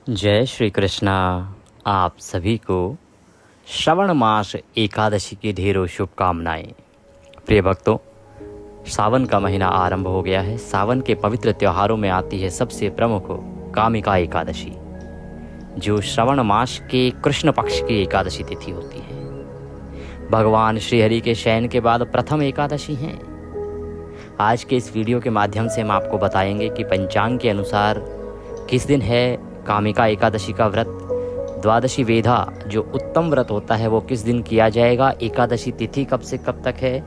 जय श्री कृष्णा। आप सभी को श्रवण मास एकादशी की ढेरों शुभकामनाएं। प्रिय भक्तों, सावन का महीना आरंभ हो गया है। सावन के पवित्र त्योहारों में आती है सबसे प्रमुख कामिका एकादशी, जो श्रवण मास के कृष्ण पक्ष की एकादशी तिथि होती है। भगवान श्रीहरि के शयन के बाद प्रथम एकादशी है। आज के इस वीडियो के माध्यम से हम आपको बताएंगे कि पंचांग के अनुसार किस दिन है कामिका एकादशी का व्रत। द्वादशी वेधा जो उत्तम व्रत होता है वो किस दिन किया जाएगा। एकादशी तिथि कब से कब तक है।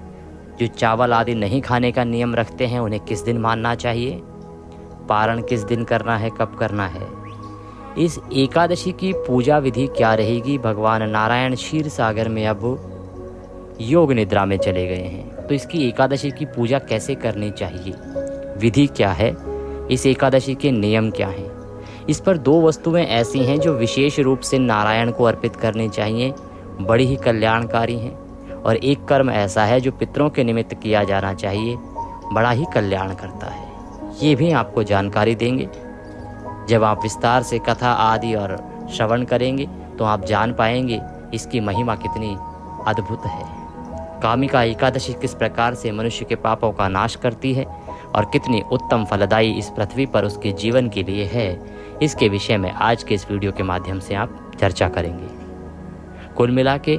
जो चावल आदि नहीं खाने का नियम रखते हैं उन्हें किस दिन मानना चाहिए। पारण किस दिन करना है, कब करना है। इस एकादशी की पूजा विधि क्या रहेगी। भगवान नारायण क्षीर सागर में अब योग निद्रा में चले गए हैं, तो इसकी एकादशी की पूजा कैसे करनी चाहिए, विधि क्या है, इस एकादशी के नियम क्या हैं। इस पर दो वस्तुएं ऐसी हैं जो विशेष रूप से नारायण को अर्पित करनी चाहिए, बड़ी ही कल्याणकारी हैं। और एक कर्म ऐसा है जो पितरों के निमित्त किया जाना चाहिए, बड़ा ही कल्याण करता है। ये भी आपको जानकारी देंगे। जब आप विस्तार से कथा आदि और श्रवण करेंगे तो आप जान पाएंगे इसकी महिमा कितनी अद्भुत है। कामिका एकादशी किस प्रकार से मनुष्य के पापों का नाश करती है और कितनी उत्तम फलदायी इस पृथ्वी पर उसके जीवन के लिए है, इसके विषय में आज के इस वीडियो के माध्यम से आप चर्चा करेंगे। कुल मिला के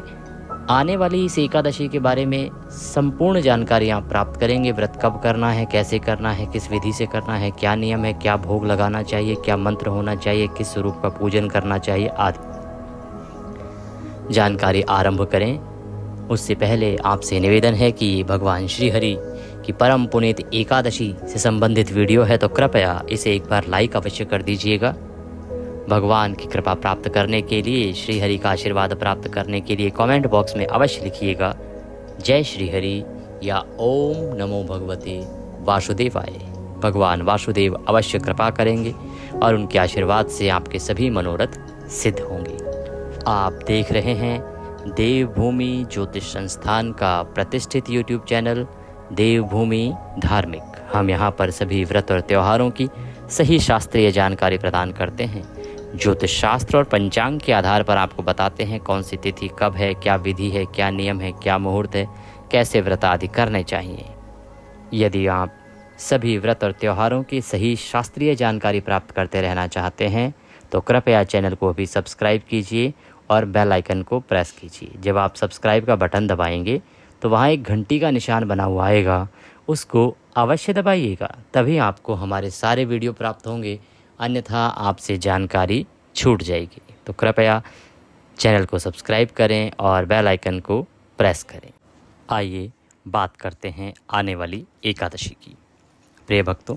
आने वाली इस एकादशी के बारे में संपूर्ण जानकारी आप प्राप्त करेंगे। व्रत कब करना है, कैसे करना है, किस विधि से करना है, क्या नियम है, क्या भोग लगाना चाहिए, क्या मंत्र होना चाहिए, किस स्वरूप का पूजन करना चाहिए आदि जानकारी आरंभ करें। उससे पहले आपसे निवेदन है कि भगवान श्री हरि की परम पुनीत एकादशी से संबंधित वीडियो है तो कृपया इसे एक बार लाइक अवश्य कर दीजिएगा। भगवान की कृपा प्राप्त करने के लिए, श्री हरि का आशीर्वाद प्राप्त करने के लिए कमेंट बॉक्स में अवश्य लिखिएगा जय श्री हरि या ओम नमो भगवते वासुदेवाय। भगवान वासुदेव अवश्य कृपा करेंगे और उनके आशीर्वाद से आपके सभी मनोरथ सिद्ध होंगे। आप देख रहे हैं देवभूमि ज्योतिष संस्थान का प्रतिष्ठित यूट्यूब चैनल देवभूमि धार्मिक। हम यहाँ पर सभी व्रत और त्योहारों की सही शास्त्रीय जानकारी प्रदान करते हैं। ज्योतिष शास्त्र और पंचांग के आधार पर आपको बताते हैं कौन सी तिथि कब है, क्या विधि है, क्या नियम है, क्या मुहूर्त है, कैसे व्रत आदि करने चाहिए। यदि आप सभी व्रत और त्योहारों की सही शास्त्रीय जानकारी प्राप्त करते रहना चाहते हैं तो कृपया चैनल को भी सब्सक्राइब कीजिए और बेल आइकन को प्रेस कीजिए। जब आप सब्सक्राइब का बटन दबाएंगे तो वहाँ एक घंटी का निशान बना हुआ आएगा, उसको अवश्य दबाइएगा, तभी आपको हमारे सारे वीडियो प्राप्त होंगे, अन्यथा आपसे जानकारी छूट जाएगी। तो कृपया चैनल को सब्सक्राइब करें और बेल आइकन को प्रेस करें। आइए बात करते हैं आने वाली एकादशी की। प्रिय भक्तों,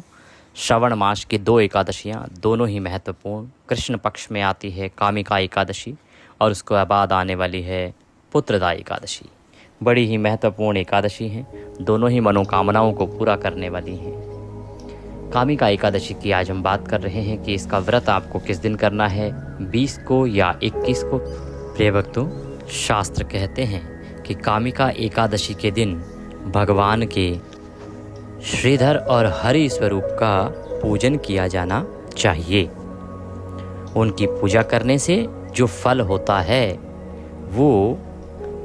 श्रवण मास की दो एकादशियाँ दोनों ही महत्वपूर्ण कृष्ण पक्ष में आती है, कामिका एकादशी और उसके बाद आने वाली है पुत्रदा एकादशी। बड़ी ही महत्वपूर्ण एकादशी हैं, दोनों ही मनोकामनाओं को पूरा करने वाली हैं। कामिका एकादशी की आज हम बात कर रहे हैं कि इसका व्रत आपको किस दिन करना है, 20 को या 21 को। प्रिय भक्तों, शास्त्र कहते हैं कि कामिका एकादशी के दिन भगवान के श्रीधर और हरि स्वरूप का पूजन किया जाना चाहिए। उनकी पूजा करने से जो फल होता है वो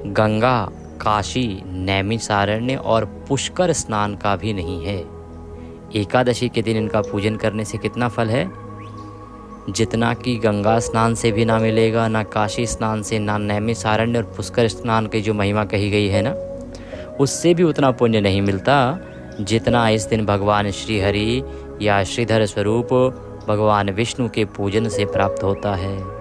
गंगा, काशी, नैमिषारण्य और पुष्कर स्नान का भी नहीं है। एकादशी के दिन इनका पूजन करने से कितना फल है, जितना कि गंगा स्नान से भी ना मिलेगा, ना काशी स्नान से, ना नैमिषारण्य और पुष्कर स्नान की जो महिमा कही गई है ना, उससे भी उतना पुण्य नहीं मिलता जितना इस दिन भगवान श्री हरि या श्रीधर स्वरूप भगवान विष्णु के पूजन से प्राप्त होता है।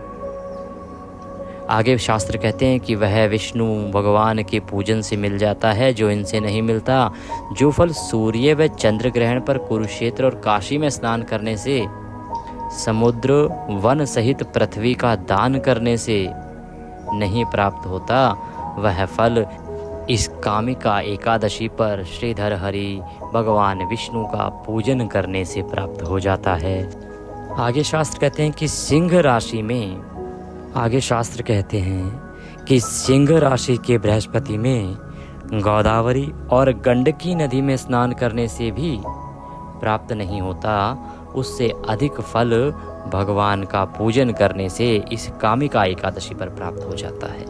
आगे शास्त्र कहते हैं कि वह विष्णु भगवान के पूजन से मिल जाता है जो इनसे नहीं मिलता। जो फल सूर्य व चंद्र ग्रहण पर कुरुक्षेत्र और काशी में स्नान करने से, समुद्र वन सहित पृथ्वी का दान करने से नहीं प्राप्त होता, वह फल इस कामिका एकादशी पर श्रीधर हरि भगवान विष्णु का पूजन करने से प्राप्त हो जाता है। आगे शास्त्र कहते हैं कि सिंह राशि के बृहस्पति में गोदावरी और गंडकी नदी में स्नान करने से भी प्राप्त नहीं होता, उससे अधिक फल भगवान का पूजन करने से इस कामिका एकादशी पर प्राप्त हो जाता है।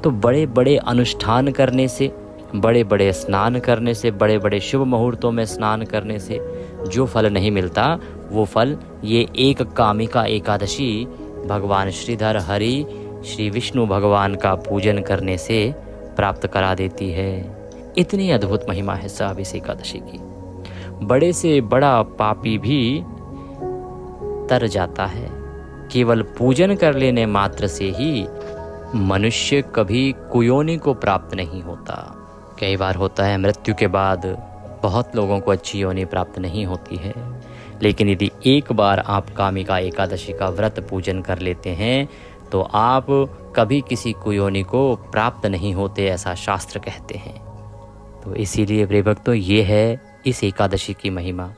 तो बड़े बड़े अनुष्ठान करने से, बड़े बड़े स्नान करने से, बड़े बड़े शुभ मुहूर्तों में स्नान करने से जो फल नहीं मिलता, वो फल ये एक कामिका एकादशी भगवान श्रीधर हरि श्री विष्णु भगवान का पूजन करने से प्राप्त करा देती है। इतनी अद्भुत महिमा है साहब इस एकादशी की। बड़े से बड़ा पापी भी तर जाता है। केवल पूजन कर लेने मात्र से ही मनुष्य कभी कुयोनि को प्राप्त नहीं होता। कई बार होता है मृत्यु के बाद बहुत लोगों को अच्छी योनि प्राप्त नहीं होती है, लेकिन यदि एक बार आप कामिका एकादशी का व्रत पूजन कर लेते हैं तो आप कभी किसी कुयोनि को प्राप्त नहीं होते, ऐसा शास्त्र कहते हैं। तो इसीलिए प्रिय भक्तों, ये है इस एकादशी की महिमा।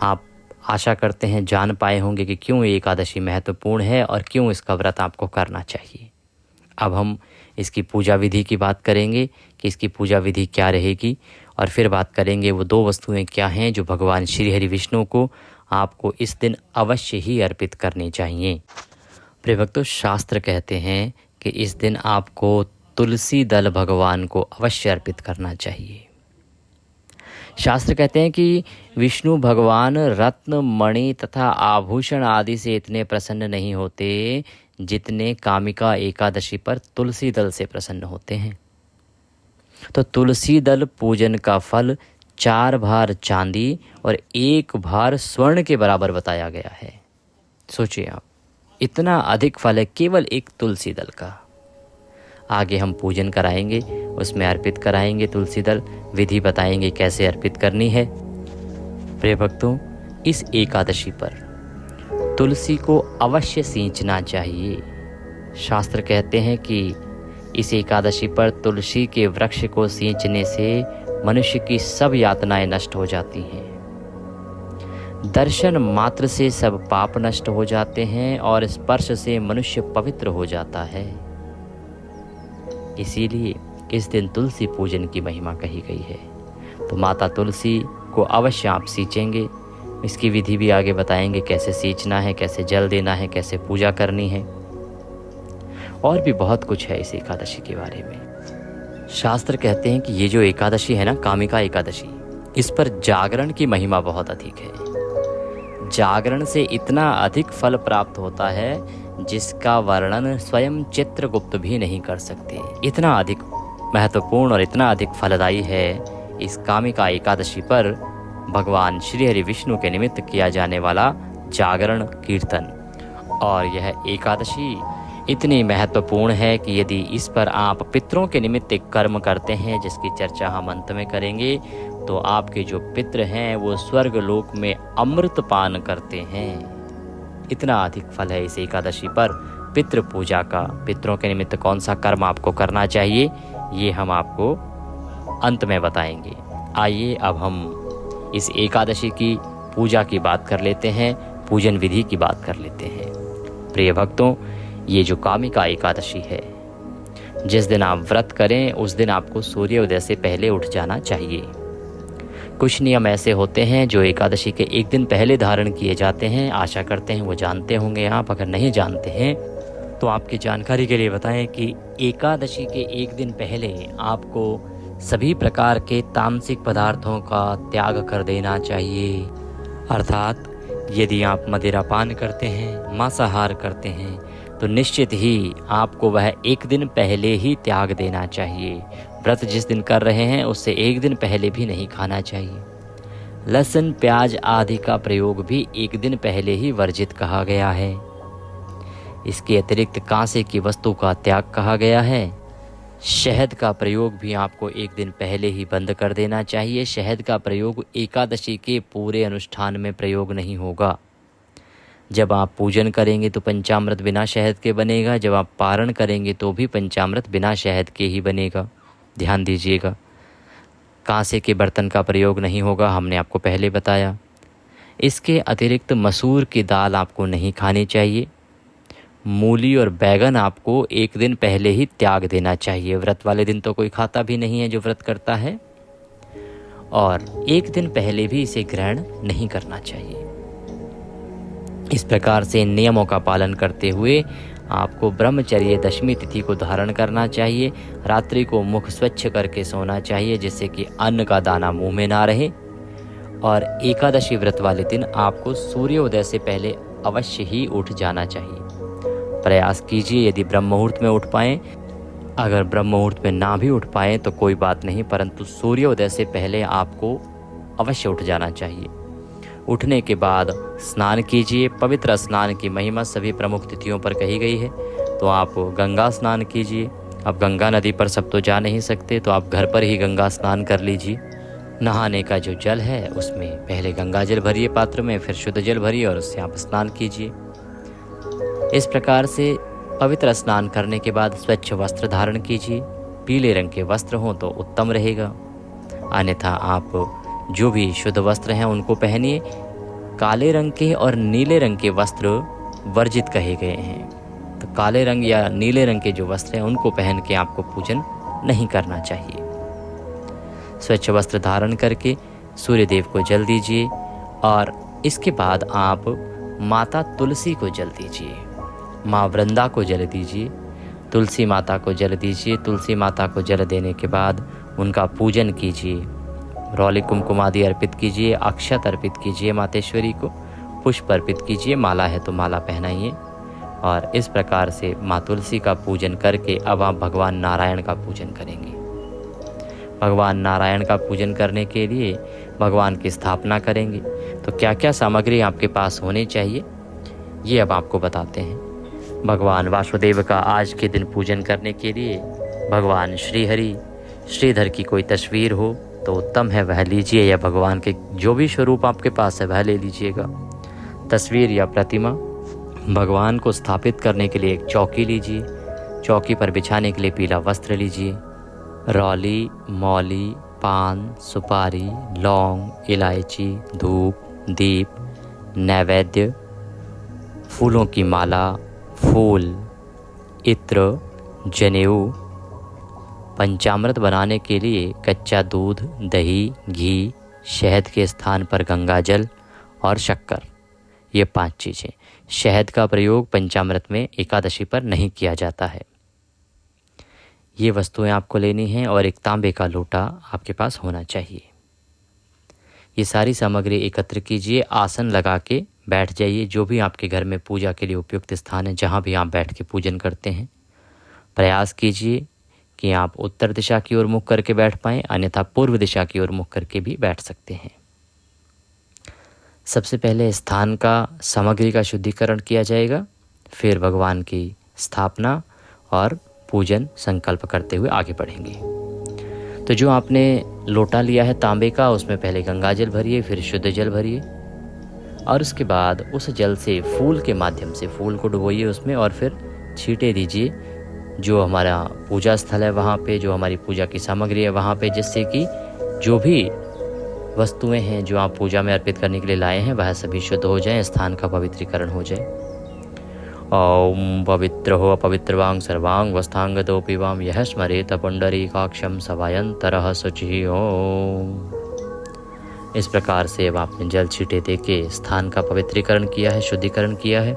आप आशा करते हैं जान पाए होंगे कि क्यों ये एकादशी महत्वपूर्ण है और क्यों इसका व्रत आपको करना चाहिए। अब हम इसकी पूजा विधि की बात करेंगे कि इसकी पूजा विधि क्या रहेगी, और फिर बात करेंगे वो 2 वस्तुएं क्या हैं जो भगवान श्री हरि विष्णु को आपको इस दिन अवश्य ही अर्पित करनी चाहिए। प्रिय भक्तों, शास्त्र कहते हैं कि इस दिन आपको तुलसी दल भगवान को अवश्य अर्पित करना चाहिए। शास्त्र कहते हैं कि विष्णु भगवान रत्न, मणि तथा आभूषण आदि से इतने प्रसन्न नहीं होते जितने कामिका एकादशी पर तुलसी दल से प्रसन्न होते हैं। तो तुलसी दल पूजन का फल 4 भार चांदी और 1 भार स्वर्ण के बराबर बताया गया है। सोचिए आप, इतना अधिक फल है केवल एक तुलसी दल का। आगे हम पूजन कराएंगे, उसमें अर्पित कराएंगे तुलसी दल, विधि बताएंगे कैसे अर्पित करनी है। प्रिय भक्तों, इस एकादशी पर तुलसी को अवश्य सींचना चाहिए। शास्त्र कहते हैं कि इस एकादशी पर तुलसी के वृक्ष को सींचने से मनुष्य की सब यातनाएं नष्ट हो जाती हैं। दर्शन मात्र से सब पाप नष्ट हो जाते हैं और स्पर्श से मनुष्य पवित्र हो जाता है। इसीलिए इस दिन तुलसी पूजन की महिमा कही गई है। तो माता तुलसी को अवश्य आप सींचेंगे। इसकी विधि भी आगे बताएंगे, कैसे सींचना है, कैसे जल देना है, कैसे पूजा करनी है, और भी बहुत कुछ है इस एकादशी के बारे में। शास्त्र कहते हैं कि ये जो एकादशी है ना, कामिका एकादशी, इस पर जागरण की महिमा बहुत अधिक है। जागरण से इतना अधिक फल प्राप्त होता है जिसका वर्णन स्वयं चित्रगुप्त भी नहीं कर सकते। इतना अधिक महत्वपूर्ण और इतना अधिक फलदायी है इस कामिका एकादशी पर भगवान श्री हरि विष्णु के निमित्त किया जाने वाला जागरण कीर्तन। और यह एकादशी इतनी महत्वपूर्ण है कि यदि इस पर आप पितरों के निमित्त एक कर्म करते हैं, जिसकी चर्चा हम अंत में करेंगे, तो आपके जो पितृ हैं वो स्वर्ग लोक में अमृत पान करते हैं। इतना अधिक फल है इस एकादशी पर पितृ पूजा का। पितरों के निमित्त कौन सा कर्म आपको करना चाहिए, ये हम आपको अंत में बताएंगे। आइए अब हम इस एकादशी की पूजा की बात कर लेते हैं, पूजन विधि की बात कर लेते हैं। प्रिय भक्तों, ये जो कामिका एकादशी है, जिस दिन आप व्रत करें उस दिन आपको सूर्योदय से पहले उठ जाना चाहिए। कुछ नियम ऐसे होते हैं जो एकादशी के एक दिन पहले धारण किए जाते हैं। आशा करते हैं वो जानते होंगे आप। अगर नहीं जानते हैं तो आपकी जानकारी के लिए बताएं कि एकादशी के एक दिन पहले आपको सभी प्रकार के तामसिक पदार्थों का त्याग कर देना चाहिए। अर्थात यदि आप मदिरा पान करते हैं, मांसाहार करते हैं, तो निश्चित ही आपको वह एक दिन पहले ही त्याग देना चाहिए। व्रत जिस दिन कर रहे हैं उससे एक दिन पहले भी नहीं खाना चाहिए। लहसुन, प्याज आदि का प्रयोग भी एक दिन पहले ही वर्जित कहा गया है। इसके अतिरिक्त कांसे की वस्तु का त्याग कहा गया है। शहद का प्रयोग भी आपको एक दिन पहले ही बंद कर देना चाहिए। शहद का प्रयोग एकादशी के पूरे अनुष्ठान में प्रयोग नहीं होगा। जब आप पूजन करेंगे तो पंचामृत बिना शहद के बनेगा, जब आप पारण करेंगे तो भी पंचामृत बिना शहद के ही बनेगा, ध्यान दीजिएगा। कांसे के बर्तन का प्रयोग नहीं होगा, हमने आपको पहले बताया। इसके अतिरिक्त मसूर की दाल आपको नहीं खानी चाहिए। मूली और बैगन आपको एक दिन पहले ही त्याग देना चाहिए। व्रत वाले दिन तो कोई खाता भी नहीं है जो व्रत करता है, और एक दिन पहले भी इसे ग्रहण नहीं करना चाहिए। इस प्रकार से इन नियमों का पालन करते हुए आपको ब्रह्मचर्य दशमी तिथि को धारण करना चाहिए। रात्रि को मुख स्वच्छ करके सोना चाहिए, जिससे कि अन्न का दाना मुंह में ना रहे। और एकादशी व्रत वाले दिन आपको सूर्योदय से पहले अवश्य ही उठ जाना चाहिए। प्रयास कीजिए यदि ब्रह्म मुहूर्त में उठ पाएँ। अगर ब्रह्म मुहूर्त में ना भी उठ पाएँ तो कोई बात नहीं, परंतु सूर्योदय से पहले आपको अवश्य उठ जाना चाहिए। उठने के बाद स्नान कीजिए। पवित्र स्नान की महिमा सभी प्रमुख तिथियों पर कही गई है, तो आप गंगा स्नान कीजिए। अब गंगा नदी पर सब तो जा नहीं सकते, तो आप घर पर ही गंगा स्नान कर लीजिए। नहाने का जो जल है उसमें पहले गंगा जल भरिए पात्र में, फिर शुद्ध जल भरिए और उससे आप स्नान कीजिए। इस प्रकार से पवित्र स्नान करने के बाद स्वच्छ वस्त्र धारण कीजिए। पीले रंग के वस्त्र हों तो उत्तम रहेगा, अन्यथा आप जो भी शुद्ध वस्त्र हैं उनको पहनिए। काले रंग के और नीले रंग के वस्त्र वर्जित कहे गए हैं, तो काले रंग या नीले रंग के जो वस्त्र हैं उनको पहन के आपको पूजन नहीं करना चाहिए। स्वच्छ वस्त्र धारण करके सूर्य देव को जल दीजिए और इसके बाद आप माता तुलसी को जल दीजिए, माँ वृंदा को जल दीजिए, तुलसी माता को जल दीजिए। तुलसी माता को जल देने के बाद उनका पूजन कीजिए। रौली कुमकुम आदि अर्पित कीजिए, अक्षत अर्पित कीजिए मातेश्वरी को, पुष्प अर्पित कीजिए, माला है तो माला पहनाइए। और इस प्रकार से माँ तुलसी का पूजन करके अब आप भगवान नारायण का पूजन करेंगे। भगवान नारायण का पूजन करने के लिए भगवान की स्थापना करेंगे। तो क्या क्या सामग्री आपके पास होनी चाहिए ये अब आपको बताते हैं। भगवान वासुदेव का आज के दिन पूजन करने के लिए भगवान श्रीहरि श्रीधर की कोई तस्वीर हो तो उत्तम है, वह लीजिए, या भगवान के जो भी स्वरूप आपके पास है वह ले लीजिएगा। तस्वीर या प्रतिमा। भगवान को स्थापित करने के लिए एक चौकी लीजिए। चौकी पर बिछाने के लिए पीला वस्त्र लीजिए। रौली, मौली, पान, सुपारी, लौंग, इलायची, धूप, दीप, नैवेद्य, फूलों की माला, फूल, इत्र, जनेऊ। पंचामृत बनाने के लिए कच्चा दूध, दही, घी, शहद के स्थान पर गंगा जल और शक्कर, ये 5 चीज़ें। शहद का प्रयोग पंचामृत में एकादशी पर नहीं किया जाता है। ये वस्तुएं आपको लेनी हैं और एक तांबे का लोटा आपके पास होना चाहिए। ये सारी सामग्री एकत्र कीजिए, आसन लगा के बैठ जाइए। जो भी आपके घर में पूजा के लिए उपयुक्त स्थान है, जहाँ भी आप बैठ के पूजन करते हैं, प्रयास कीजिए कि आप उत्तर दिशा की ओर मुख करके बैठ पाएं, अन्यथा पूर्व दिशा की ओर मुख करके भी बैठ सकते हैं। सबसे पहले स्थान का सामग्री का शुद्धिकरण किया जाएगा, फिर भगवान की स्थापना और पूजन संकल्प करते हुए आगे बढ़ेंगे। तो जो आपने लोटा लिया है तांबे का, उसमें पहले गंगा जल भरिए, फिर शुद्ध जल भरिए और उसके बाद उस जल से फूल के माध्यम से फूल को डुबोइए उसमें और फिर छींटे दीजिए जो हमारा पूजा स्थल है वहाँ पे, जो हमारी पूजा की सामग्री है वहाँ पे, जिससे कि जो भी वस्तुएं हैं जो आप पूजा में अर्पित करने के लिए लाए हैं वह सभी शुद्ध हो जाएं, स्थान का पवित्रीकरण हो जाए। ओम पवित्र हो अपवित्रवांग सर्वांग वस्थांगतोपि वाम यह स्मरेत पुंडरीकाक्षं सवायंतरः शुचिः ओम। इस प्रकार से अब आपने जल छींटे दे के स्थान का पवित्रीकरण किया है, शुद्धिकरण किया है।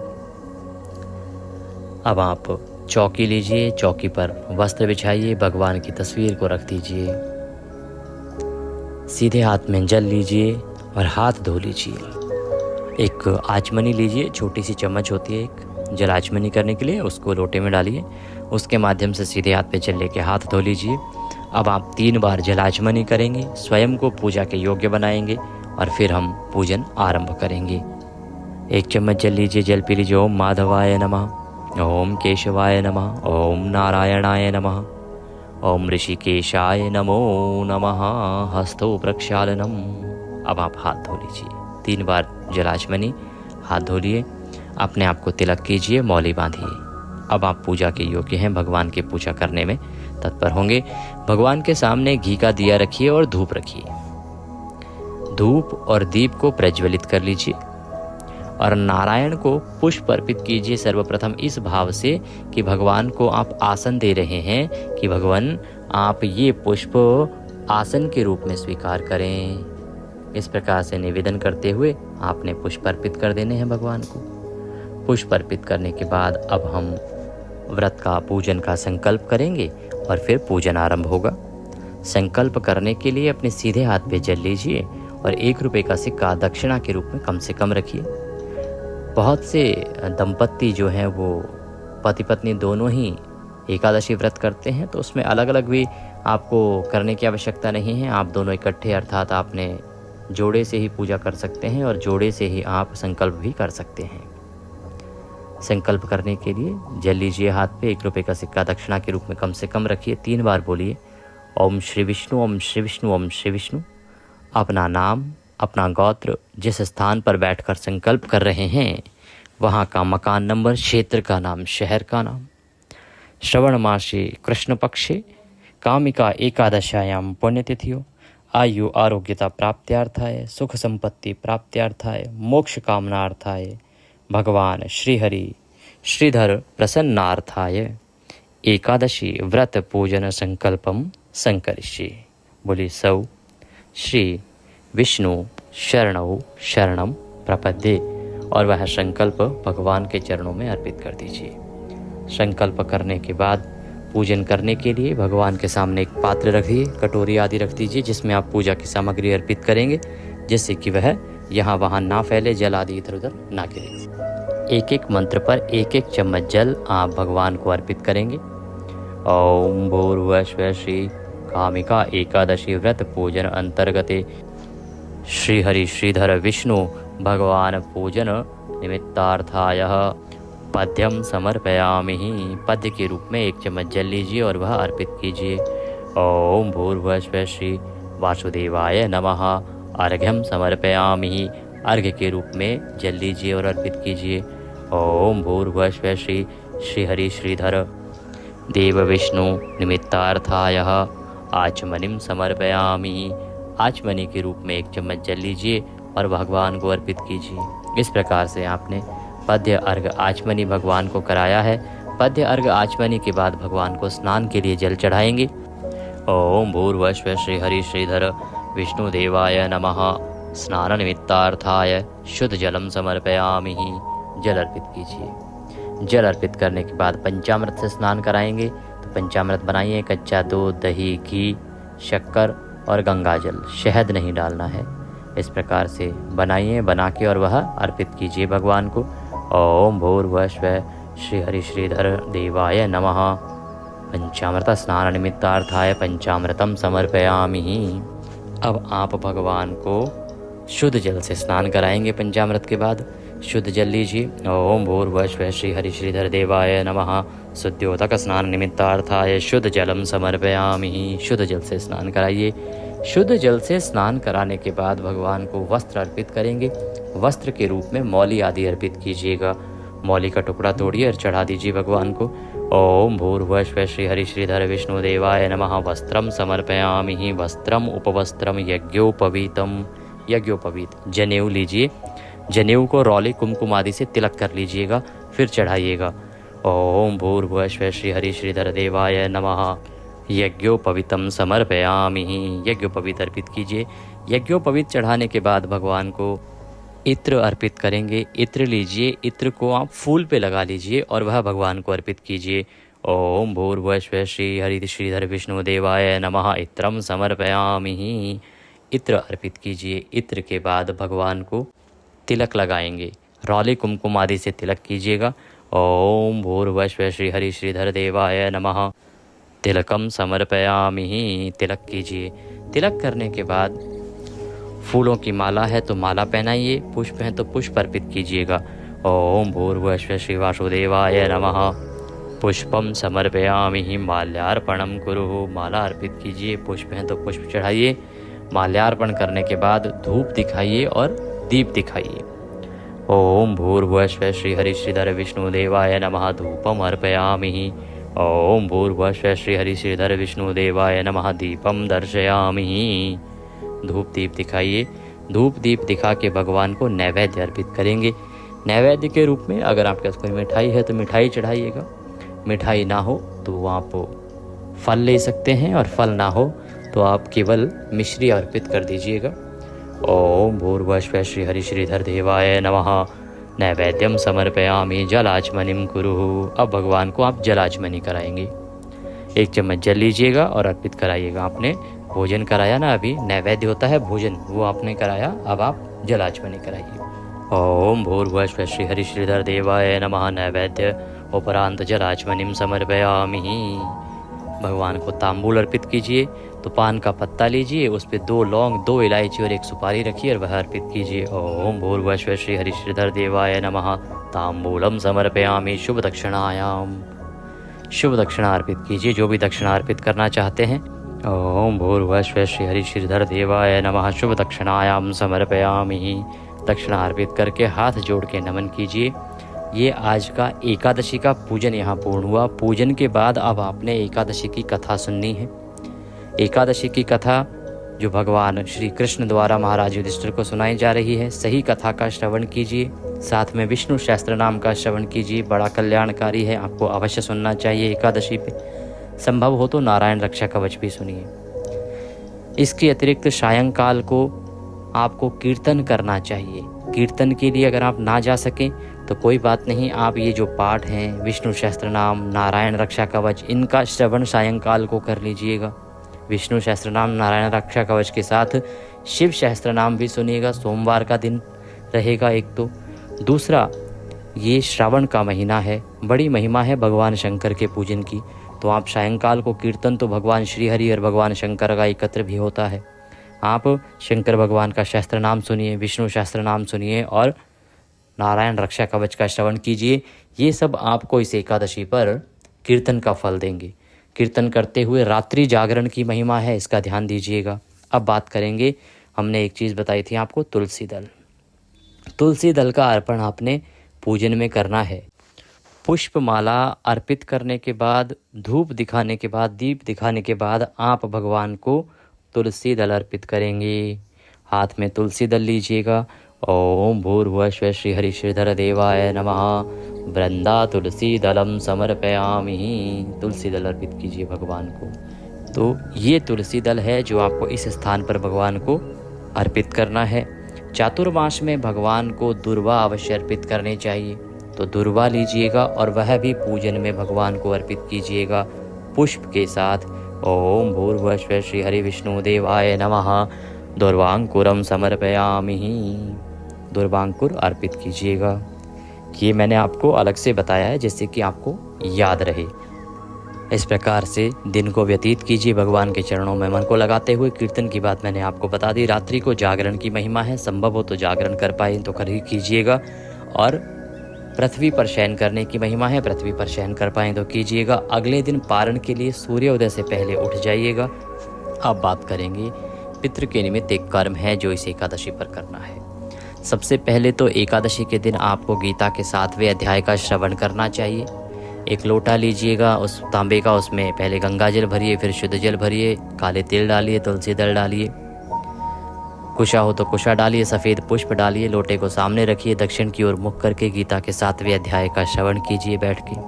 अब आप चौकी लीजिए, चौकी पर वस्त्र बिछाइए, भगवान की तस्वीर को रख दीजिए, सीधे हाथ में जल लीजिए और हाथ धो लीजिए। एक आचमनी लीजिए, छोटी सी चम्मच होती है एक जल आचमनी करने के लिए, उसको लोटे में डालिए, उसके माध्यम से सीधे हाथ पे जल लेके हाथ धो लीजिए। अब आप 3 बार जल आचमनी करेंगे, स्वयं को पूजा के योग्य बनाएंगे और फिर हम पूजन आरंभ करेंगे। 1 चम्मच जल लीजिए, जल पी लीजिए। ओम माधवाय नमः, ओम केशवाय नमः, ओम नारायणाय नमः, ओम ऋषिकेशाय नमो नमः, हस्तो प्रक्षालनम। अब आप हाथ धो लीजिए, 3 बार जलाचमनी, हाथ धो लिए, अपने आप को तिलक कीजिए, मौली बांधिए। अब आप पूजा के योग्य हैं, भगवान की पूजा करने में तत्पर होंगे। भगवान के सामने घी का दिया रखिए और धूप रखिए। धूप और दीप को प्रज्वलित कर लीजिए और नारायण को पुष्प अर्पित कीजिए। सर्वप्रथम इस भाव से कि भगवान को आप आसन दे रहे हैं कि भगवान आप ये पुष्प आसन के रूप में स्वीकार करें। इस प्रकार से निवेदन करते हुए आपने पुष्प अर्पित कर देने हैं भगवान को। पुष्प अर्पित करने के बाद अब हम व्रत का पूजन का संकल्प करेंगे और फिर पूजन आरंभ होगा। संकल्प करने के लिए अपने सीधे हाथ पे जल लीजिए और 1 रुपये का सिक्का दक्षिणा के रूप में कम से कम रखिए। बहुत से दंपत्ति जो हैं वो पति पत्नी दोनों ही एकादशी व्रत करते हैं, तो उसमें अलग अलग भी आपको करने की आवश्यकता नहीं है। आप दोनों इकट्ठे अर्थात आपने जोड़े से ही पूजा कर सकते हैं और जोड़े से ही आप संकल्प भी कर सकते हैं। संकल्प करने के लिए जल लीजिए हाथ पे, 1 रुपये का सिक्का दक्षिणा के रूप में कम से कम रखिए। 3 बार बोलिए ओम श्री विष्णु, ओम श्री विष्णु, ओम श्री विष्णु। अपना नाम, अपना गोत्र, जिस स्थान पर बैठकर संकल्प कर रहे हैं वहाँ का मकान नंबर, क्षेत्र का नाम, शहर का नाम। श्रवण मासे कृष्ण पक्षे कामिका एकादशायाम पुण्यतिथियो आयु आरोग्यता प्राप्त्यार्थाय सुख संपत्ति प्राप्त्यार्थाय मोक्ष कामनार्थाय भगवान श्रीहरि श्रीधर प्रसन्नार्थाय एकादशी व्रत पूजन संकल्पम संकरिष्ये। बोली सौ श्री विष्णु शरणौ शरणम प्रपद्ये, और वह संकल्प भगवान के चरणों में अर्पित कर दीजिए। संकल्प करने के बाद पूजन करने के लिए भगवान के सामने एक पात्र रखिए, कटोरी आदि रख दीजिए जिसमें आप पूजा की सामग्री अर्पित करेंगे, जिससे कि वह यहाँ वहाँ ना फैले, जल आदि इधर उधर ना गिरे। एक एक मंत्र पर 1-1 चम्मच जल आप भगवान को अर्पित करेंगे। ओम भूर्भुवः श्री कामिका एकादशी व्रत पूजन अंतर्गते श्री हरि श्रीधर विष्णु भगवान पूजन निमित्तार्थाय पद्यम समर्पयामि। पद्य के रूप में 1 चम्मच जल लीजिए और वह अर्पित कीजिए। ओम भूर्भुवः श्री वासुदेवाय नमः अर्घ्यम समर्पयामि। अर्घ्य के रूप में जल लीजिए और अर्पित कीजिए। ओम भूर्भुवः श्री श्रीहरि श्रीधर देव विष्णु निमित्तार्थाय आचमनिम समर्पयामि। आचमनी के रूप में 1 चम्मच जल लीजिए और भगवान को अर्पित कीजिए। इस प्रकार से आपने पद्य अर्घ आचमनी भगवान को कराया है। पद्य अर्घ आचमनी के बाद भगवान को स्नान के लिए जल चढ़ाएंगे। ओम भूर्भुवः श्री हरि श्रीधर विष्णु देवाय नमः स्नान निमित्तार्थाय शुद्ध जलम समर्पयामि। जल अर्पित कीजिए। जल अर्पित करने के बाद पंचामृत से स्नान कराएंगे। तो पंचामृत बनाइए, कच्चा दूध, दही, घी, शक्कर और गंगा जल, शहद नहीं डालना है। इस प्रकार से बनाइए, बना के और वह अर्पित कीजिए भगवान को। ओम भूर्भुवः श्री हरि श्रीधर देवाय नमः पंचामृत स्नान निमित्तार्थाय पंचामृतम समर्पयामि। अब आप भगवान को शुद्ध जल से स्नान कराएंगे। पंचामृत के बाद शुद्ध जल लीजिए। ओम भूर्भुवः श्री हरि श्रीधर देवाय नमः शुद्ध्योदक स्नान निमित्तार्थाय शुद्ध जलम समर्पयामि। शुद्ध जल से स्नान कराइए। शुद्ध जल से स्नान कराने के बाद भगवान को वस्त्र अर्पित करेंगे। वस्त्र के रूप में मौली आदि अर्पित कीजिएगा। मौली का टुकड़ा तोड़िए और चढ़ा दीजिए भगवान को। ओम भूर्भुवः श्री हरि श्रीधर विष्णु देवाय नमः वस्त्रम समर्पयामि। वस्त्रम उपवस्त्रम यज्ञोपवीतम। यज्ञोपवीत जनेऊ लीजिए। जनेऊ को रौली कुमकुम आदि से तिलक कर लीजिएगा, फिर चढ़ाइएगा। ओम भूर्भुवः श्री हरि श्रीधर देवाय नमः यज्ञोपवीतम समर्पयामि। यज्ञोपवीत अर्पित कीजिए। यज्ञोपवीत चढ़ाने के बाद भगवान को इत्र अर्पित करेंगे। इत्र लीजिए, इत्र को आप फूल पे लगा लीजिए और वह भगवान को अर्पित कीजिए। ओम भूर्भुवः श्री हरि श्रीधर विष्णु देवाय नमः इत्रम समर्पयामि। इत्र अर्पित कीजिए। इत्र के बाद भगवान को तिलक लगाएंगे। रौली कुमकुम आदि से तिलक कीजिएगा। ओम भूर्भुवः श्री हरि श्रीधर देवाय नमः तिलकम समर्पयामि। तिलक कीजिए। तिलक करने के बाद फूलों की माला है तो माला पहनाइए, पुष्प हैं तो पुष्प अर्पित कीजिएगा। ओम भूर्भुवः श्री वासुदेवाय नमः पुष्पम समर्पयामि। माल्यार्पणम कुरु। माला अर्पित कीजिए। पुष्प हैं तो पुष्प चढ़ाइए। माल्यार्पण करने के बाद धूप दिखाइए और दीप दिखाइए। ओम भूर्भुवः श्री हरि श्रीधर विष्णु देवाय नमः धूपम अर्पयामि। ओम भूर्भुवः श्री हरि श्रीधर विष्णु देवाय नमः दीपम दर्शयामि। धूप दीप दिखाइए। धूप दीप दिखा के भगवान को नैवेद्य अर्पित करेंगे। नैवेद्य के रूप में अगर आपके पास कोई मिठाई है तो मिठाई चढ़ाइएगा। मिठाई ना हो तो आप फल ले सकते हैं और फल ना हो तो आप केवल मिश्री अर्पित कर दीजिएगा। ओम भूर्भुवः श्री हरि श्रीधर देवाय नमः नैवेद्यम समर्पयामि जलाचमनिम कुरुः। अब भगवान को आप जलाचमनी कराएंगे। 1 चम्मच जल लीजिएगा और अर्पित कराइएगा। आपने भोजन कराया ना, अभी नैवेद्य होता है भोजन, वो आपने कराया, अब आप जलाचमनी कराइए। ओम भूर्भुवः स्वः श्री हरि श्रीधर देवाय नमः। नैवेद्य उपरांत जलाचमनिम समर्पयामि। भगवान को तांबूल अर्पित कीजिए। तो पान का पत्ता लीजिए, उस पर 2 लौंग, 2 इलायची और 1 सुपारी रखिए और वह अर्पित कीजिए। ओम भूर्भुवः स्वः श्री हरि श्रीधर देवाय नमः। तांबूलम समर्पयामि शुभ दक्षिणायाम। शुभ दक्षिणा अर्पित कीजिए, जो भी दक्षिणा अर्पित करना चाहते हैं। ओम भूर्भुवः स्वः श्री हरि श्रीधर देवाय नमः। शुभ दक्षिणायाम समर्पयामि। दक्षिणा अर्पित करके हाथ जोड़ के नमन कीजिए। ये आज का एकादशी का पूजन यहाँ पूर्ण हुआ। पूजन के बाद अब आपने एकादशी की कथा सुननी है। एकादशी की कथा जो भगवान श्री कृष्ण द्वारा महाराज युधिष्ठिर को सुनाई जा रही है, सही कथा का श्रवण कीजिए। साथ में विष्णु सहस्त्र नाम का श्रवण कीजिए, बड़ा कल्याणकारी है, आपको अवश्य सुनना चाहिए एकादशी पे। संभव हो तो नारायण रक्षा कवच भी सुनिए। इसके अतिरिक्त सायंकाल को आपको कीर्तन करना चाहिए। कीर्तन के लिए अगर आप ना जा सकें तो कोई बात नहीं, आप ये जो पाठ हैं विष्णु सहस्त्र नाम, नारायण रक्षा कवच, इनका श्रवण सायंकाल को कर लीजिएगा। विष्णु सहस्त्र नाम, नारायण रक्षा कवच के साथ शिव सहस्त्र नाम भी सुनिएगा। सोमवार का दिन रहेगा एक तो। दूसरा, ये श्रावण का महीना है, बड़ी महिमा है भगवान शंकर के पूजन की। तो आप सायंकाल को कीर्तन तो भगवान श्री हरि और भगवान शंकर का एकत्र भी होता है। आप शंकर भगवान का सहस्त्र नाम सुनिए, विष्णु सहस्त्र नाम सुनिए और नारायण रक्षा कवच का श्रवण कीजिए। ये सब आपको इस एकादशी पर कीर्तन का फल देंगे। कीर्तन करते हुए रात्रि जागरण की महिमा है, इसका ध्यान दीजिएगा। अब बात करेंगे, हमने एक चीज़ बताई थी आपको, तुलसी दल। तुलसी दल का अर्पण आपने पूजन में करना है। पुष्पमाला अर्पित करने के बाद, धूप दिखाने के बाद, दीप दिखाने के बाद आप भगवान को तुलसी दल अर्पित करेंगे। हाथ में तुलसी दल लीजिएगा। ओम भूर्भुवः स्वः श्री हरि श्रीधर देवाय नमः। वृंदा तुलसी दलम समर्पयामि। तुलसी दल अर्पित कीजिए भगवान को। तो ये तुलसी दल है जो आपको इस स्थान पर भगवान को अर्पित करना है। चातुर्मास में भगवान को दुर्वा अवश्य अर्पित करने चाहिए, तो दुर्वा लीजिएगा और वह भी पूजन में भगवान को अर्पित कीजिएगा पुष्प के साथ। ओम भूर्भुवः स्वः श्री हरि विष्णु देवाय नमः। दुर्वांकुरम समर्पयामि। दुर्वांकुर अर्पित कीजिएगा। ये मैंने आपको अलग से बताया है जिससे कि आपको याद रहे। इस प्रकार से दिन को व्यतीत कीजिए भगवान के चरणों में मन को लगाते हुए। कीर्तन की बात मैंने आपको बता दी। रात्रि को जागरण की महिमा है, संभव हो तो जागरण कर पाए तो कर ही कीजिएगा। और पृथ्वी पर शयन करने की महिमा है, पृथ्वी पर शयन कर पाएँ तो कीजिएगा। अगले दिन पारण के लिए सूर्योदय से पहले उठ जाइएगा। अब बात करेंगे, पितृ के निमित्त एक कर्म है जो इस एकादशी पर करना है। सबसे पहले तो एकादशी के दिन आपको गीता के 7वें अध्याय का श्रवण करना चाहिए। एक लोटा लीजिएगा उस तांबे का, उसमें पहले गंगा जल भरिए, फिर शुद्ध जल भरिए, काले तिल डालिए, तुलसी दल डालिए, कुशा हो तो कुशा डालिए, सफ़ेद पुष्प डालिए, लोटे को सामने रखिए, दक्षिण की ओर मुख करके गीता के 7वें अध्याय का श्रवण कीजिए बैठ के।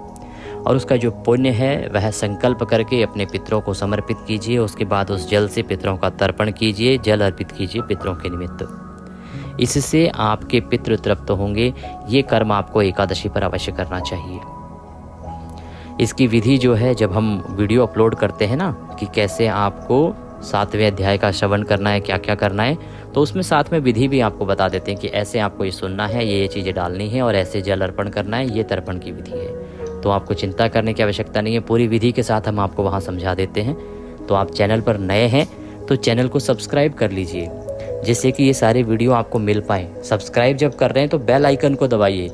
और उसका जो पुण्य है वह संकल्प करके अपने पितरों को समर्पित कीजिए। उसके बाद उस जल से पितरों का तर्पण कीजिए, जल अर्पित कीजिए पितरों के निमित्त। इससे आपके पितृ तृप्त होंगे। ये कर्म आपको एकादशी पर अवश्य करना चाहिए। इसकी विधि जो है, जब हम वीडियो अपलोड करते हैं ना कि कैसे आपको 7वें अध्याय का श्रवण करना है, क्या क्या करना है, तो उसमें साथ में विधि भी आपको बता देते हैं कि ऐसे आपको ये सुनना है, ये चीज़ें डालनी है और ऐसे जल अर्पण करना है, ये तर्पण की विधि है। तो आपको चिंता करने की आवश्यकता नहीं है, पूरी विधि के साथ हम आपको वहाँ समझा देते हैं। तो आप चैनल पर नए हैं तो चैनल को सब्सक्राइब कर लीजिए, जिससे कि ये सारे वीडियो आपको मिल पाएँ। सब्सक्राइब जब कर रहे हैं तो बेल आइकन को दबाइए,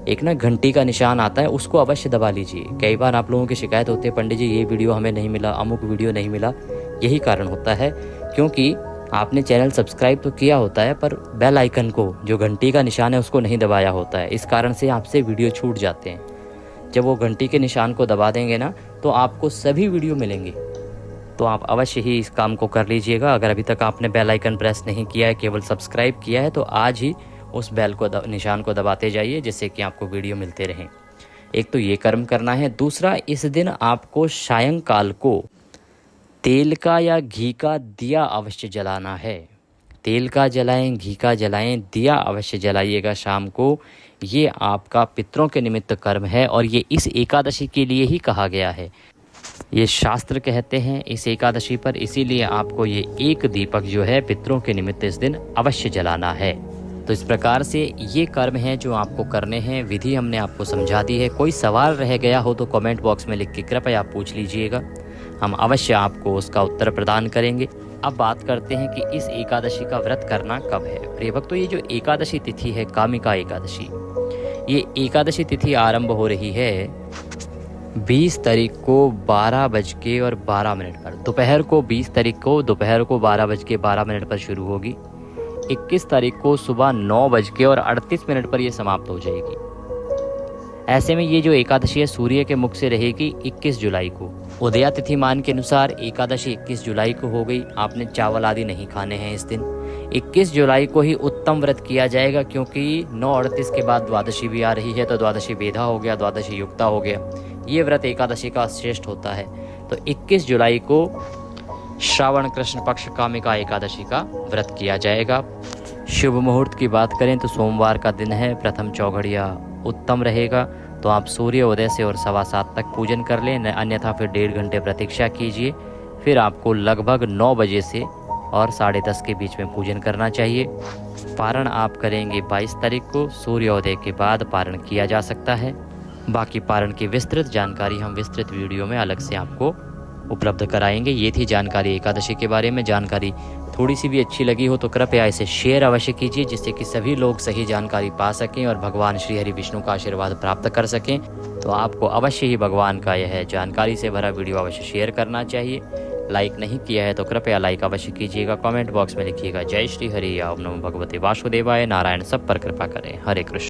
एक ना घंटी का निशान आता है, उसको अवश्य दबा लीजिए। कई बार आप लोगों की शिकायत होती है, पंडित जी ये वीडियो हमें नहीं मिला, अमुक वीडियो नहीं मिला। यही कारण होता है क्योंकि आपने चैनल सब्सक्राइब तो किया होता है पर बेल आइकन को, जो घंटी का निशान है, उसको नहीं दबाया होता है। इस कारण से आपसे वीडियो छूट जाते हैं। जब वो घंटी के निशान को दबा देंगे ना तो आपको सभी वीडियो मिलेंगे। तो आप अवश्य ही इस काम को कर लीजिएगा। अगर अभी तक आपने बेल आइकन प्रेस नहीं किया है, केवल सब्सक्राइब किया है, तो आज ही उस बेल को निशान को दबाते जाइए, जिससे कि आपको वीडियो मिलते रहें। एक तो ये कर्म करना है। दूसरा, इस दिन आपको सायंकाल को तेल का या घी का दिया अवश्य जलाना है। तेल का जलाएं, घी का जलाएं, दिया अवश्य जलाइएगा शाम को। ये आपका पितरों के निमित्त कर्म है और ये इस एकादशी के लिए ही कहा गया है। ये शास्त्र कहते हैं इस एकादशी पर, इसीलिए आपको ये एक दीपक जो है पितरों के निमित्त इस दिन अवश्य जलाना है। तो इस प्रकार से ये कर्म हैं जो आपको करने हैं। विधि हमने आपको समझा दी है। कोई सवाल रह गया हो तो कमेंट बॉक्स में लिख के कृपया आप पूछ लीजिएगा, हम अवश्य आपको उसका उत्तर प्रदान करेंगे। अब बात करते हैं कि इस एकादशी का व्रत करना कब है। प्रिय भक्तों, ये जो एकादशी तिथि है कामिका एकादशी, ये एकादशी तिथि आरंभ हो रही है 20 तारीख को 12:12 पर। दोपहर को 20 तारीख को दोपहर को 12:12 पर शुरू होगी। 21 तारीख को सुबह 9:38 पर यह समाप्त हो जाएगी। ऐसे में ये जो एकादशी है सूर्य के मुख से रहेगी 21 जुलाई को। उदया तिथि मान के अनुसार एकादशी 21 जुलाई को हो गई। आपने चावल आदि नहीं खाने हैं इस दिन। 21 जुलाई को ही उत्तम व्रत किया जाएगा, क्योंकि 9:38 के बाद द्वादशी भी आ रही है, तो द्वादशी बेधा हो गया, द्वादशी युक्ता हो गया। ये व्रत एकादशी का श्रेष्ठ होता है। तो 21 जुलाई को श्रावण कृष्ण पक्ष कामिका एकादशी का व्रत किया जाएगा। शुभ मुहूर्त की बात करें तो सोमवार का दिन है, प्रथम चौघड़िया उत्तम रहेगा। तो आप सूर्य उदय से और 7:15 तक पूजन कर लें, अन्यथा फिर 1.5 घंटे प्रतीक्षा कीजिए। फिर आपको लगभग 9 बजे से और 10:30 के बीच में पूजन करना चाहिए। पारण आप करेंगे 22 तारीख को, सूर्योदय के बाद पारण किया जा सकता है। बाकी पारण की विस्तृत जानकारी हम विस्तृत वीडियो में अलग से आपको उपलब्ध कराएंगे। ये थी जानकारी एकादशी के बारे में। जानकारी थोड़ी सी भी अच्छी लगी हो तो कृपया इसे शेयर अवश्य कीजिए, जिससे कि सभी लोग सही जानकारी पा सकें और भगवान श्री हरि विष्णु का आशीर्वाद प्राप्त कर सकें। तो आपको अवश्य ही भगवान का यह जानकारी से भरा वीडियो अवश्य शेयर करना चाहिए। लाइक नहीं किया है तो कृपया लाइक अवश्य कीजिएगा। कमेंट बॉक्स में लिखिएगा जय श्री हरि, ओम नमो भगवते वासुदेवाय, नारायण सब पर कृपा करें। हरे कृष्ण।